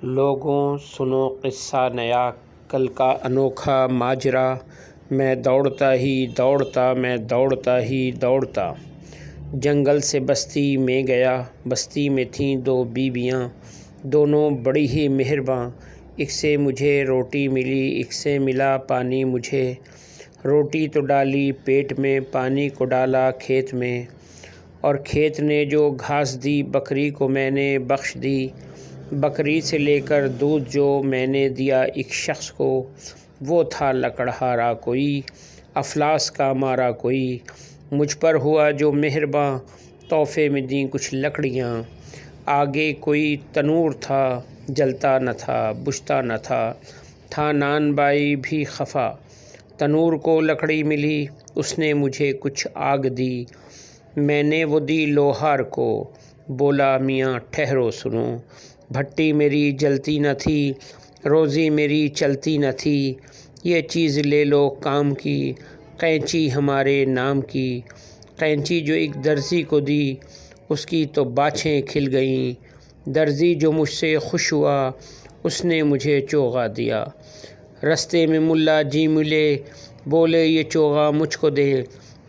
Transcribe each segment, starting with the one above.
لوگوں سنو قصہ نیا، کل کا انوکھا ماجرا۔ میں دوڑتا ہی دوڑتا، میں دوڑتا ہی دوڑتا، جنگل سے بستی میں گیا۔ بستی میں تھیں دو بیویاں، دونوں بڑی ہی مہرباں۔ ایک سے مجھے روٹی ملی، ایک سے ملا پانی مجھے۔ روٹی تو ڈالی پیٹ میں، پانی کو ڈالا کھیت میں، اور کھیت نے جو گھاس دی بکری کو میں نے بخش دی۔ بکری سے لے کر دودھ جو میں نے دیا ایک شخص کو، وہ تھا لکڑہارا کوئی، افلاس کا مارا کوئی۔ مجھ پر ہوا جو مہرباں، تحفے میں دیں کچھ لکڑیاں۔ آگے کوئی تنور تھا، جلتا نہ تھا بجھتا نہ تھا نان بائی بھی خفا۔ تنور کو لکڑی ملی، اس نے مجھے کچھ آگ دی، میں نے وہ دی لوہار کو۔ بولا میاں ٹھہرو سنو، بھٹی میری جلتی نہ تھی، روزی میری چلتی نہ تھی، یہ چیز لے لو کام کی، قینچی ہمارے نام کی۔ قینچی جو ایک درزی کو دی، اس کی تو باچھیں کھل گئیں۔ درزی جو مجھ سے خوش ہوا، اس نے مجھے چوغا دیا۔ رستے میں ملا جی ملے، بولے یہ چوغا مجھ کو دے،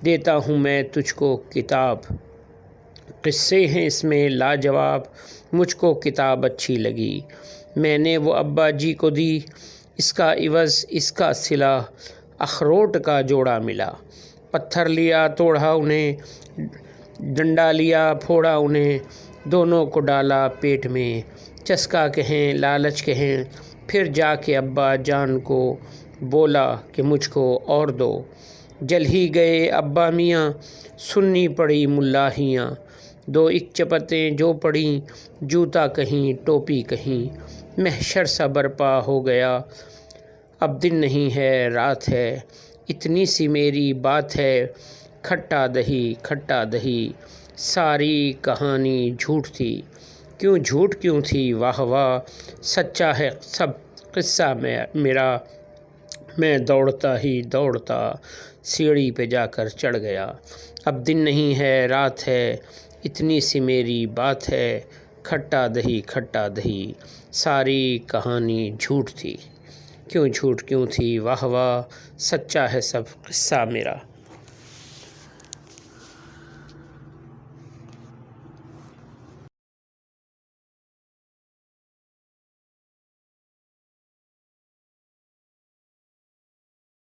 دیتا ہوں میں تجھ کو کتاب۔ قصے ہیں اس میں لاجواب، مجھ کو کتاب اچھی لگی، میں نے وہ ابا جی کو دی۔ اس کا عوض اس کا صلہ، اخروٹ کا جوڑا ملا۔ پتھر لیا توڑا انہیں، ڈنڈا لیا پھوڑا انہیں، دونوں کو ڈالا پیٹ میں۔ چسکا کہیں لالچ کہیں، پھر جا کے ابا جان کو بولا کہ مجھ کو اور دو۔ جل ہی گئے ابا میاں، سننی پڑی ملاحیاں۔ دو ایک چپتیں جو پڑیں، جوتا کہیں ٹوپی کہیں۔ محشر سا برپا ہو گیا، اب دن نہیں ہے رات ہے، اتنی سی میری بات ہے، کھٹا دہی، ساری کہانی جھوٹ تھی۔ کیوں جھوٹ کیوں تھی واہ واہ، سچا ہے سب قصہ میرا۔ میں دوڑتا ہی دوڑتا، سیڑھی پہ جا کر چڑھ گیا، اب دن نہیں ہے رات ہے، اتنی سی میری بات ہے، کھٹا دہی، ساری کہانی جھوٹ تھی۔ کیوں جھوٹ کیوں تھی واہ واہ، سچا ہے سب قصہ میرا۔